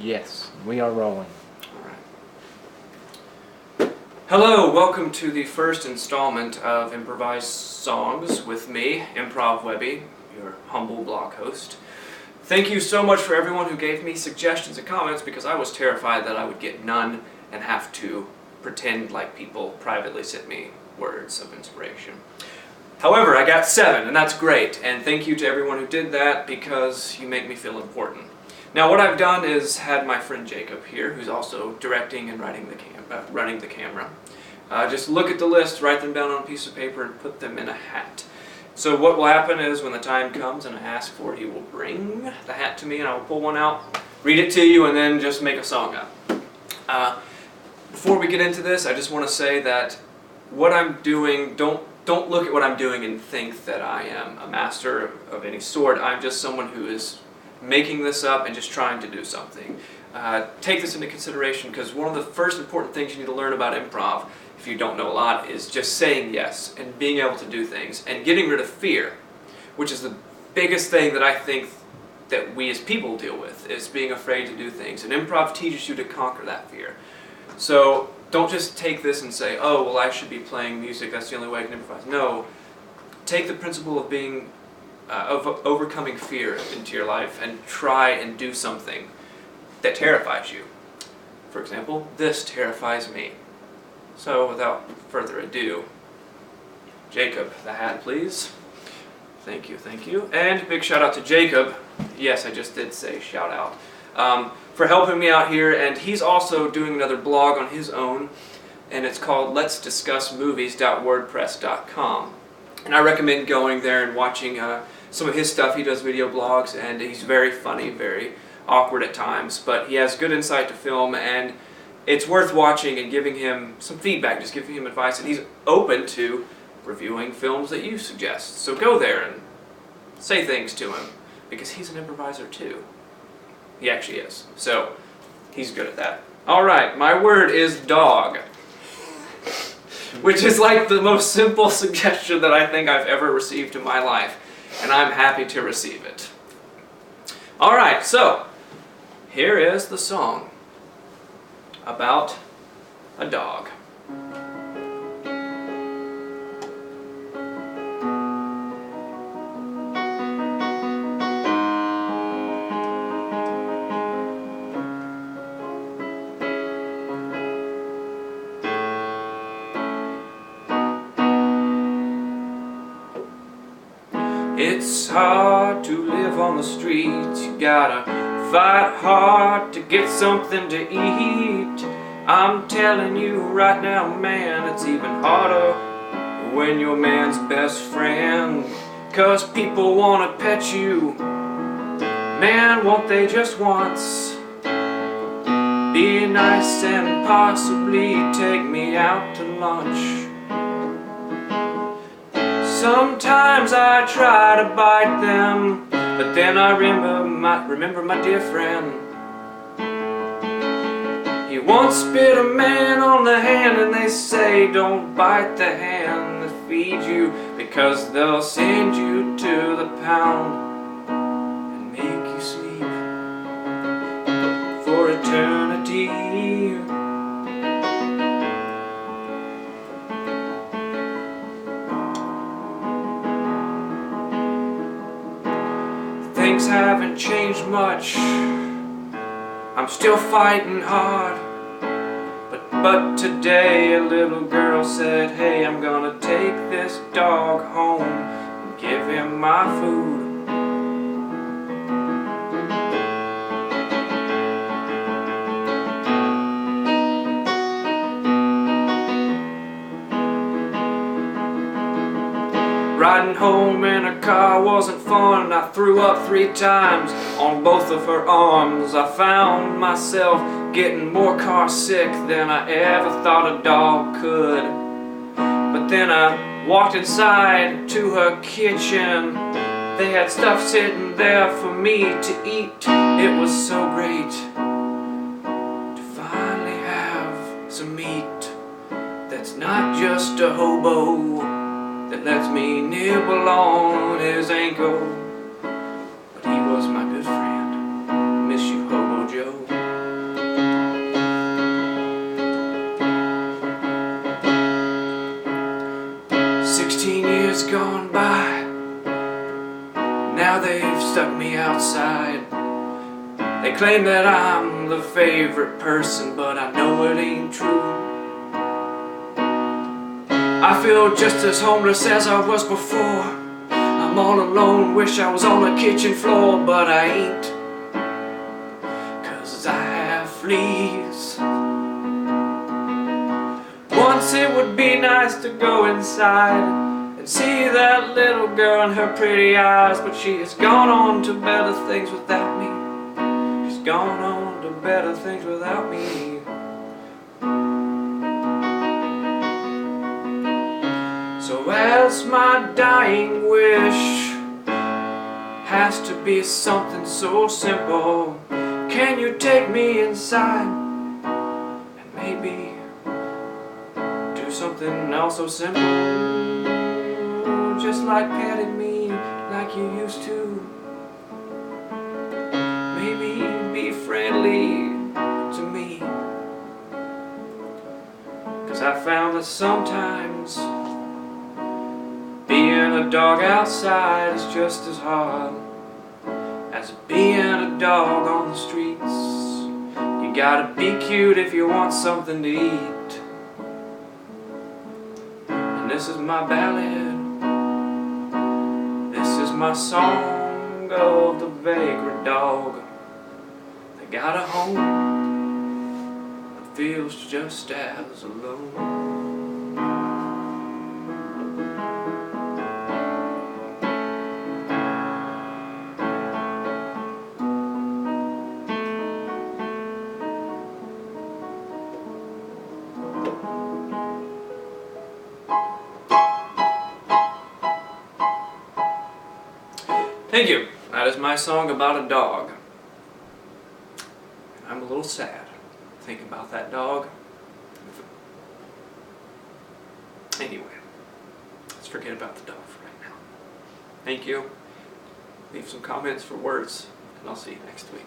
Yes, we are rolling. Hello, welcome to the first installment of Improvised Songs with me, Improv Webby, your humble blog host. Thank you so much for everyone who gave me suggestions and comments, because I was terrified that I would get none and have to pretend like people privately sent me words of inspiration. However, I got 7, and that's great, and thank you to everyone who did that, because you make me feel important. Now, what I've done is had my friend Jacob here, who's also directing and running the camera. Just look at the list, write them down on a piece of paper, and put them in a hat. So what will happen is when the time comes and I ask for it, he will bring the hat to me, and I will pull one out, read it to you, and then just make a song up. Before we get into this, I just want to say that what I'm doing, don't look at what I'm doing and think that I am a master of any sort. I'm just someone who is making this up and just trying to do something. Take this into consideration, because one of the first important things you need to learn about improv, if you don't know a lot, is just saying yes and being able to do things and getting rid of fear, which is the biggest thing that I think that we as people deal with, is being afraid to do things. And improv teaches you to conquer that fear. So don't just take this and say, oh, well, I should be playing music, that's the only way I can improvise. No, take the principle of being of overcoming fear into your life and try and do something that terrifies you. For example, this terrifies me. So without further ado, Jacob, the hat please. Thank you, thank you. And big shout out to Jacob. Yes, I just did say shout out. For helping me out here, and he's also doing another blog on his own, and it's called letsdiscussmovies.wordpress.com. And I recommend going there and watching some of his stuff. He does video blogs, and he's very funny, very awkward at times, but he has good insight to film, and it's worth watching and giving him some feedback, just giving him advice, and he's open to reviewing films that you suggest. So go there and say things to him, because he's an improviser too. He actually is. So he's good at that. Alright, my word is dog, which is like the most simple suggestion that I think I've ever received in my life, and I'm happy to receive it. Alright, so here is the song about a dog. It's hard to live on the streets, you gotta fight hard to get something to eat. I'm telling you right now, man, it's even harder when you're man's best friend. 'Cause people wanna pet you, man, won't they just once? Be nice and possibly take me out to lunch. Sometimes I try to bite them, but then I remember my dear friend. He once bit a man on the hand, and they say don't bite the hand that feeds you, because they'll send you to the pound and make you sleep for eternity. Things haven't changed much, I'm still fighting hard, but today a little girl said, hey, I'm gonna take this dog home and give him my food. Riding home in a car wasn't fun. I threw up 3 times on both of her arms. I found myself getting more car sick than I ever thought a dog could. But then I walked inside to her kitchen. They had stuff sitting there for me to eat. It was so great to finally have some meat that's not just a hobo that lets me nibble on his ankle. But he was my good friend. Miss you, Hobo Joe. stuck me outside. They claim that I'm the favorite person, but I know it ain't true. I feel just as homeless as I was before. I'm all alone, wish I was on the kitchen floor, but I ain't, 'cause I have fleas. Once it would be nice to go inside and see that little girl and her pretty eyes, but she has gone on to better things without me. She's gone on to better things without me. So as my dying wish has to be something so simple, can you take me inside and maybe do something else so simple? Just like petting me like you used to. Maybe be friendly to me, 'cause I found that sometimes being a dog outside is just as hard as being a dog on the streets. You gotta be cute if you want something to eat. And this is my ballad. This is my song of the vagrant dog that got a home but feels just as alone. Thank you. That is my song about a dog. I'm a little sad thinking about that dog. Anyway, let's forget about the dog for right now. Thank you. Leave some comments for words, and I'll see you next week.